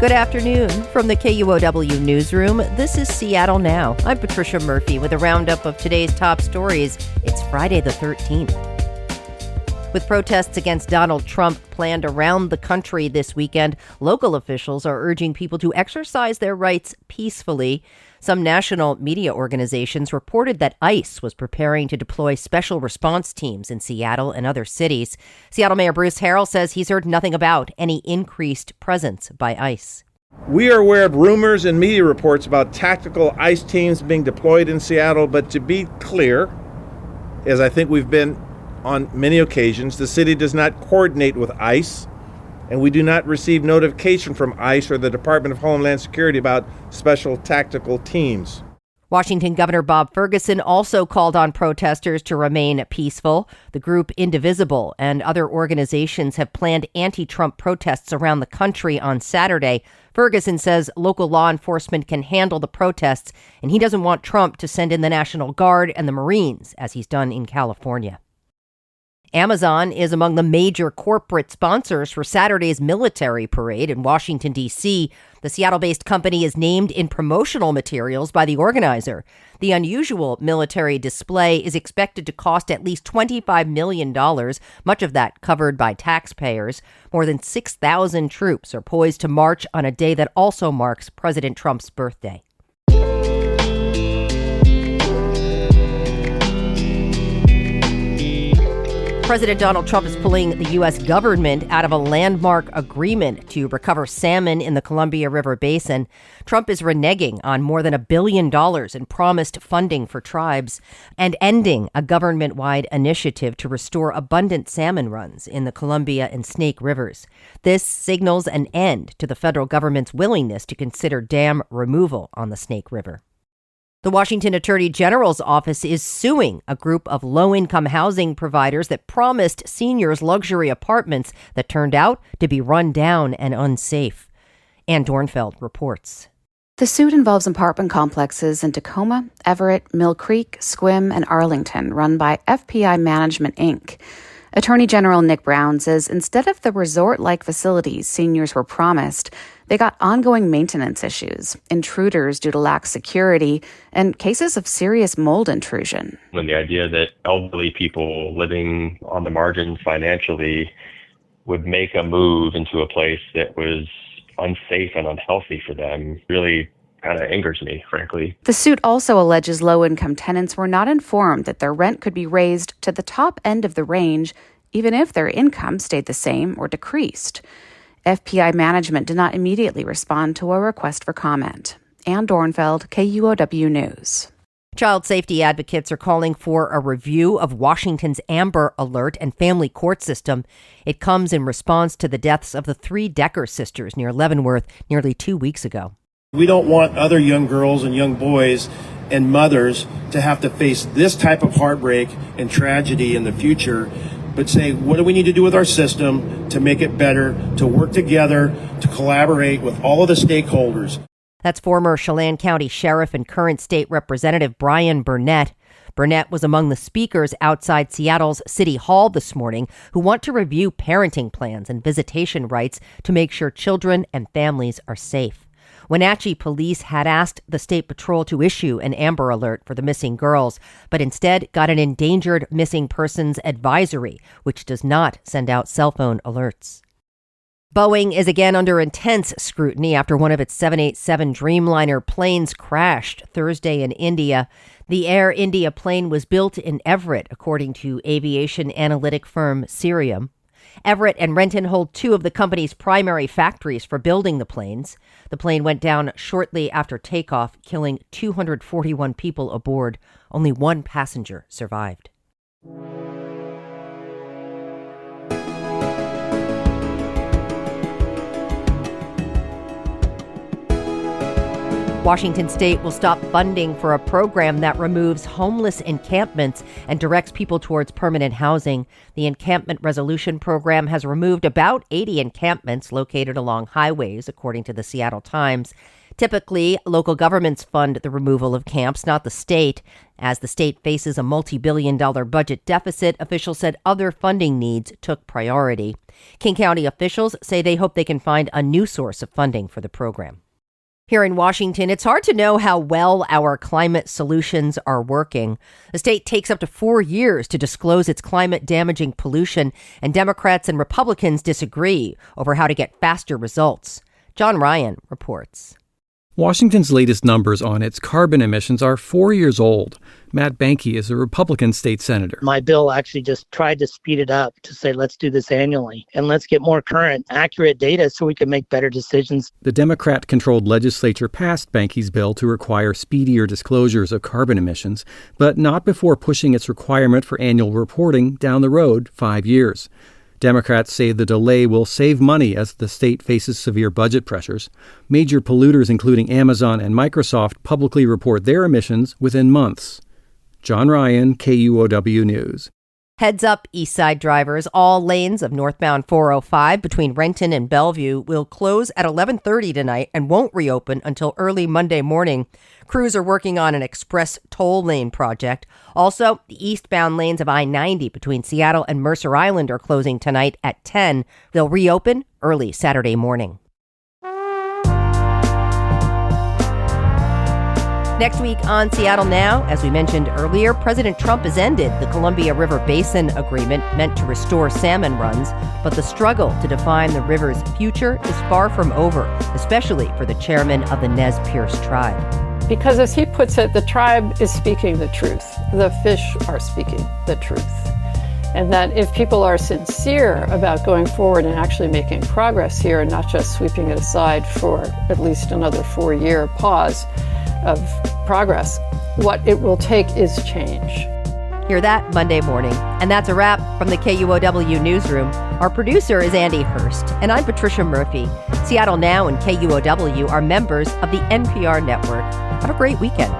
Good afternoon from the KUOW newsroom. This is Seattle Now. I'm Patricia Murphy with a roundup of today's top stories. It's Friday the 13th. With protests against Donald Trump planned around the country this weekend, local officials are urging people to exercise their rights peacefully. Some national media organizations reported that ICE was preparing to deploy special response teams in Seattle and other cities. Seattle Mayor Bruce Harrell says he's heard nothing about any increased presence by ICE. We are aware of rumors and media reports about tactical ICE teams being deployed in Seattle, but to be clear, as I think we've been on many occasions, the city does not coordinate with ICE, and we do not receive notification from ICE or the Department of Homeland Security about special tactical teams. Washington Governor Bob Ferguson also called on protesters to remain peaceful. The group Indivisible and other organizations have planned anti-Trump protests around the country on Saturday. Ferguson says local law enforcement can handle the protests, and he doesn't want Trump to send in the National Guard and the Marines, as he's done in California. Amazon is among the major corporate sponsors for Saturday's military parade in Washington, D.C. The Seattle-based company is named in promotional materials by the organizer. The unusual military display is expected to cost at least $25 million, much of that covered by taxpayers. More than 6,000 troops are poised to march on a day that also marks President Trump's birthday. President Donald Trump is pulling the U.S. government out of a landmark agreement to recover salmon in the Columbia River Basin. Trump is reneging on more than $1 billion in promised funding for tribes and ending a government-wide initiative to restore abundant salmon runs in the Columbia and Snake Rivers. This signals an end to the federal government's willingness to consider dam removal on the Snake River. The Washington Attorney General's office is suing a group of low-income housing providers that promised seniors luxury apartments that turned out to be run down and unsafe. Ann Dornfeld reports. The suit involves apartment complexes in Tacoma, Everett, Mill Creek, Sequim, and Arlington, run by FPI Management, Inc. Attorney General Nick Brown says instead of the resort-like facilities seniors were promised, they got ongoing maintenance issues, intruders due to lax security, and cases of serious mold intrusion. When the idea that elderly people living on the margins financially would make a move into a place that was unsafe and unhealthy for them really kind of angers me, frankly. The suit also alleges low-income tenants were not informed that their rent could be raised to the top end of the range, even if their income stayed the same or decreased. FPI Management did not immediately respond to a request for comment. Ann Dornfeld, KUOW News. Child safety advocates are calling for a review of Washington's Amber Alert and family court system. It comes in response to the deaths of the three Decker sisters near Leavenworth nearly 2 weeks ago. We don't want other young girls and young boys and mothers to have to face this type of heartbreak and tragedy in the future, but say, what do we need to do with our system to make it better, to work together, to collaborate with all of the stakeholders. That's former Chelan County Sheriff and current state representative Brian Burnett. Burnett was among the speakers outside Seattle's City Hall this morning who want to review parenting plans and visitation rights to make sure children and families are safe. Wenatchee police had asked the state patrol to issue an Amber Alert for the missing girls, but instead got an endangered missing persons advisory, which does not send out cell phone alerts. Boeing is again under intense scrutiny after one of its 787 Dreamliner planes crashed Thursday in India. The Air India plane was built in Everett, according to aviation analytic firm Cirium. Everett and Renton hold two of the company's primary factories for building the planes. The plane went down shortly after takeoff, killing 241 people aboard. Only one passenger survived. Washington State will stop funding for a program that removes homeless encampments and directs people towards permanent housing. The Encampment Resolution Program has removed about 80 encampments located along highways, according to the Seattle Times. Typically, local governments fund the removal of camps, not the state. As the state faces a multi-billion-dollar budget deficit, officials said other funding needs took priority. King County officials say they hope they can find a new source of funding for the program. Here in Washington, it's hard to know how well our climate solutions are working. The state takes up to 4 years to disclose its climate-damaging pollution, and Democrats and Republicans disagree over how to get faster results. John Ryan reports. Washington's latest numbers on its carbon emissions are 4 years old. Matt Banky is a Republican state senator. My bill actually just tried to speed it up to say, let's do this annually and let's get more current, accurate data so we can make better decisions. The Democrat-controlled legislature passed Banky's bill to require speedier disclosures of carbon emissions, but not before pushing its requirement for annual reporting down the road 5 years. Democrats say the delay will save money as the state faces severe budget pressures. Major polluters, including Amazon and Microsoft, publicly report their emissions within months. John Ryan, KUOW News. Heads up, East Side drivers. All lanes of northbound 405 between Renton and Bellevue will close at 11:30 tonight and won't reopen until early Monday morning. Crews are working on an express toll lane project. Also, the eastbound lanes of I-90 between Seattle and Mercer Island are closing tonight at 10. They'll reopen early Saturday morning. Next week on Seattle Now, as we mentioned earlier, President Trump has ended the Columbia River Basin Agreement meant to restore salmon runs, but the struggle to define the river's future is far from over, especially for the chairman of the Nez Perce tribe. Because as he puts it, the tribe is speaking the truth. The fish are speaking the truth. And that if people are sincere about going forward and actually making progress here and not just sweeping it aside for at least another 4-year pause of progress, what it will take is change. Hear that Monday morning. And that's a wrap from the KUOW Newsroom. Our producer is Andy Hurst, and I'm Patricia Murphy. Seattle Now and KUOW are members of the NPR network. Have a great weekend.